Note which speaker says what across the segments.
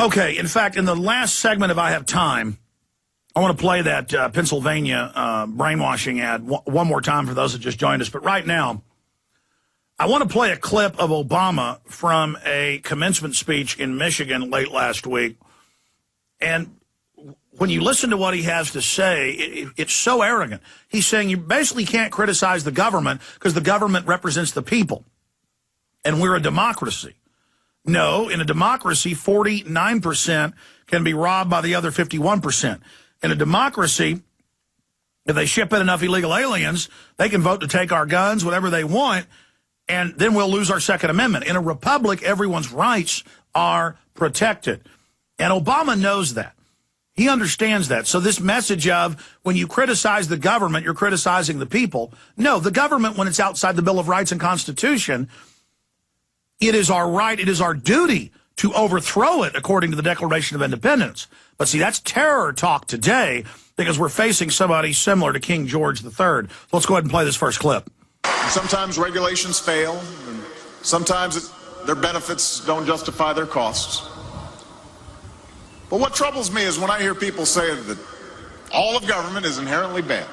Speaker 1: Okay, in fact, in the last segment, if I have time, I want to play that Pennsylvania brainwashing ad one more time for those that just joined us. But right now, I want to play a clip of Obama from a commencement speech in Michigan late last week. And when you listen to what he has to say, it's so arrogant. He's saying you basically can't criticize the government because the government represents the people. And we're a democracy. No, in a democracy, 49% can be robbed by the other 51%. In a democracy, if they ship in enough illegal aliens, they can vote to take our guns, whatever they want, and then we'll lose our Second Amendment. In a republic, everyone's rights are protected. And Obama knows that. He understands that. So this message of when you criticize the government, you're criticizing the people. No, the government, when it's outside the Bill of Rights and Constitution, it is our right, it is our duty to overthrow it according to the Declaration of Independence. But see, that's terror talk today because we're facing somebody similar to King George III. Let's go ahead and play this first clip.
Speaker 2: Sometimes regulations fail, and sometimes their benefits don't justify their costs. But what troubles me is when I hear people say that all of government is inherently bad.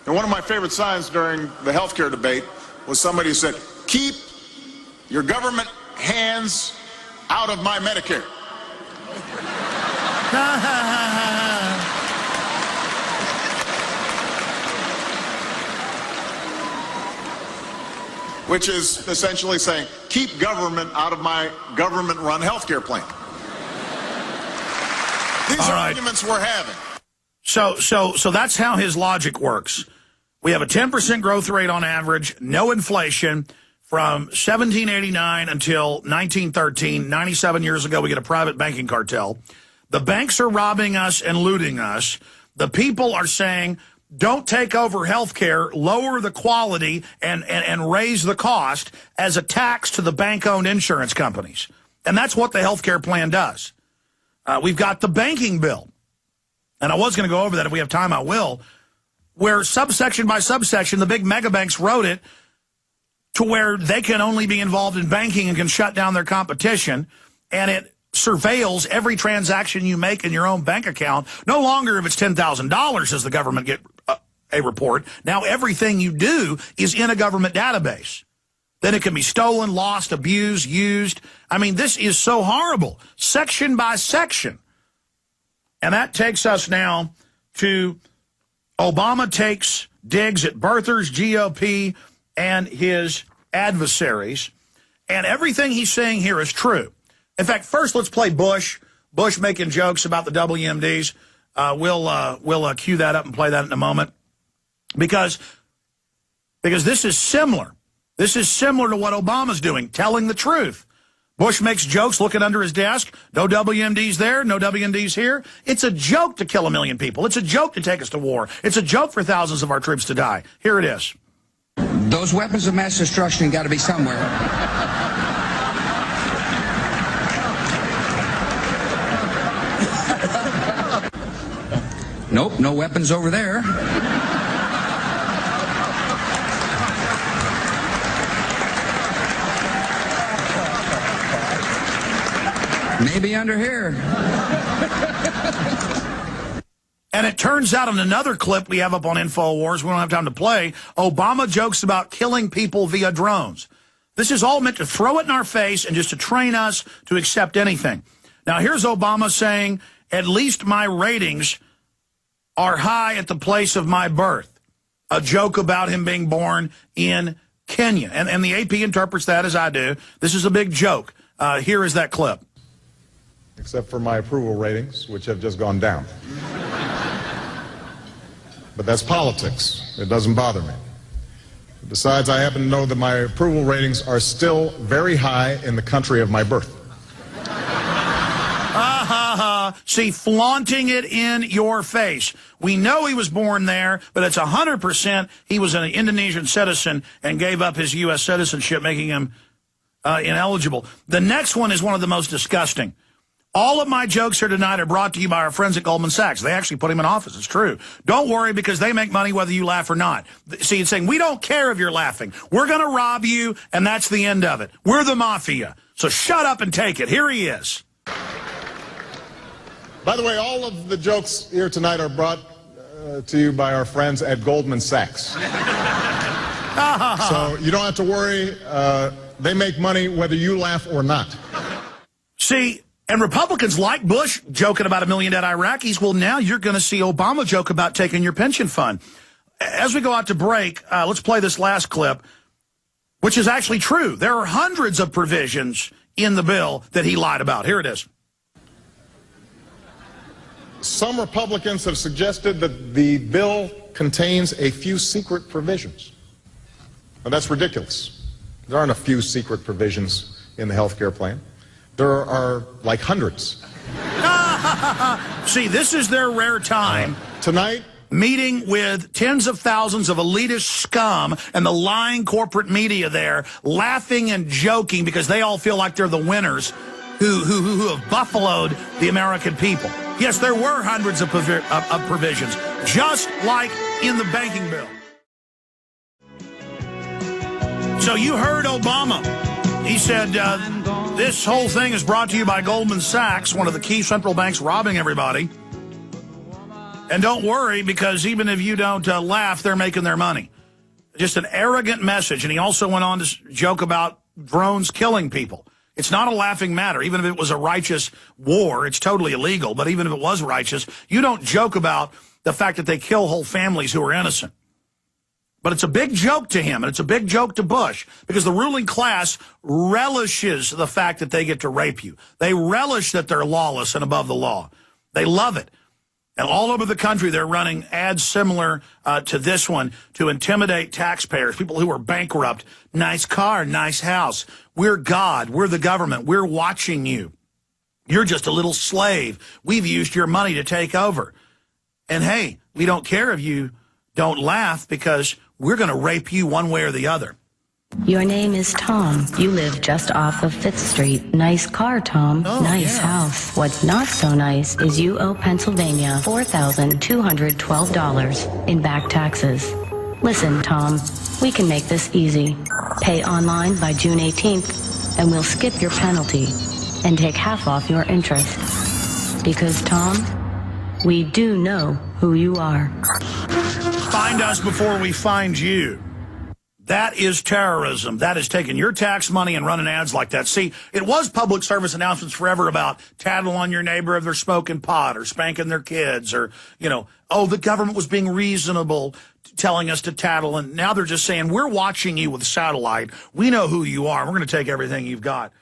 Speaker 2: And one of my favorite signs during the healthcare debate was somebody who said, "Keep your government hands out of my Medicare." Which is essentially saying, keep government out of my government-run healthcare plan. These are arguments we're having.
Speaker 1: So that's how his logic works. We have a 10% growth rate on average, no inflation. From 1789 until 1913, 97 years ago, we get a private banking cartel. The banks are robbing us and looting us. The people are saying, don't take over health care, lower the quality, and raise the cost as a tax to the bank-owned insurance companies. And that's what the health care plan does. We've got the banking bill. And I was going to go over that. If we have time, I will. Where subsection by subsection, the big mega banks wrote it to where they can only be involved in banking and can shut down their competition. And it surveils every transaction you make in your own bank account. No longer if it's $10,000 does the government get a report. Now everything you do is in a government database. Then it can be stolen, lost, abused, used. I mean, this is so horrible, section by section. And that takes us now to Obama takes digs at birthers, GOP, and his adversaries. And everything he's saying here is true. In fact, first let's play Bush. Bush making jokes about the WMDs. We'll cue that up and play that in a moment. Because this is similar. This is similar to what Obama's doing, telling the truth. Bush makes jokes looking under his desk. No WMDs there, no WMDs here. It's a joke to kill 1 million people. It's a joke to take us to war. It's a joke for thousands of our troops to die. Here it is.
Speaker 3: Those weapons of mass destruction got to be somewhere. Nope, no weapons over there. Maybe under here.
Speaker 1: And it turns out in another clip we have up on InfoWars, we don't have time to play, Obama jokes about killing people via drones. This is all meant to throw it in our face and just to train us to accept anything. Now, here's Obama saying, at least my ratings are high at the place of my birth. A joke about him being born in Kenya. And the AP interprets that as I do. This is a big joke. Here is that clip.
Speaker 2: Except for my approval ratings, which have just gone down. But that's politics. It doesn't bother me. Besides, I happen to know that my approval ratings are still very high in the country of my birth.
Speaker 1: See, flaunting it in your face. We know he was born there, but it's 100% he was an Indonesian citizen and gave up his U.S. citizenship, making him ineligible. The next one is one of the most disgusting. All of my jokes here tonight are brought to you by our friends at Goldman Sachs. They actually put him in office. It's true. Don't worry, because they make money whether you laugh or not. See, it's saying, we don't care if you're laughing. We're going to rob you, and that's the end of it. We're the mafia. So shut up and take it. Here he is.
Speaker 2: By the way, all of the jokes here tonight are brought to you by our friends at Goldman Sachs. So you don't have to worry. They make money whether you laugh or not.
Speaker 1: See, and Republicans like Bush joking about 1 million dead Iraqis. Well, now you're going to see Obama joke about taking your pension fund. As we go out to break, let's play this last clip, which is actually true. There are hundreds of provisions in the bill that he lied about. Here it is.
Speaker 2: Some Republicans have suggested that the bill contains a few secret provisions. Now, that's ridiculous. There aren't a few secret provisions in the health care plan. There are like hundreds.
Speaker 1: See, this is their rare time.
Speaker 2: Tonight,
Speaker 1: meeting with tens of thousands of elitist scum and the lying corporate media there, laughing and joking because they all feel like they're the winners who have buffaloed the American people. Yes, there were hundreds of provisions, just like in the banking bill. So you heard Obama. He said, this whole thing is brought to you by Goldman Sachs, one of the key central banks robbing everybody. And don't worry, because even if you don't laugh, they're making their money. Just an arrogant message. And he also went on to joke about drones killing people. It's not a laughing matter. Even if it was a righteous war, it's totally illegal. But even if it was righteous, you don't joke about the fact that they kill whole families who are innocent. But it's a big joke to him, and it's a big joke to Bush, because the ruling class relishes the fact that they get to rape you. They relish that they're lawless and above the law. They love it. And all over the country, they're running ads similar to this one to intimidate taxpayers, people who are bankrupt. Nice car, nice house. We're God. We're the government. We're watching you. You're just a little slave. We've used your money to take over. And, hey, we don't care if you don't laugh, because we're going to rape you one way or the other.
Speaker 4: Your name is Tom. You live just off of 5th Street. Nice car, Tom.
Speaker 1: Oh,
Speaker 4: nice
Speaker 1: yeah.
Speaker 4: house. What's not so nice is you owe Pennsylvania $4,212 in back taxes. Listen, Tom, we can make this easy. Pay online by June 18th, and we'll skip your penalty and take half off your interest. Because, Tom, we do know who you are.
Speaker 1: Find us before we find you. That is terrorism. That is taking your tax money and running ads like that. See, it was public service announcements forever about tattle on your neighbor if they're smoking pot or spanking their kids, or, you know, oh, the government was being reasonable telling us to tattle. And now they're just saying, we're watching you with satellite. We know who you are. We're going to take everything you've got.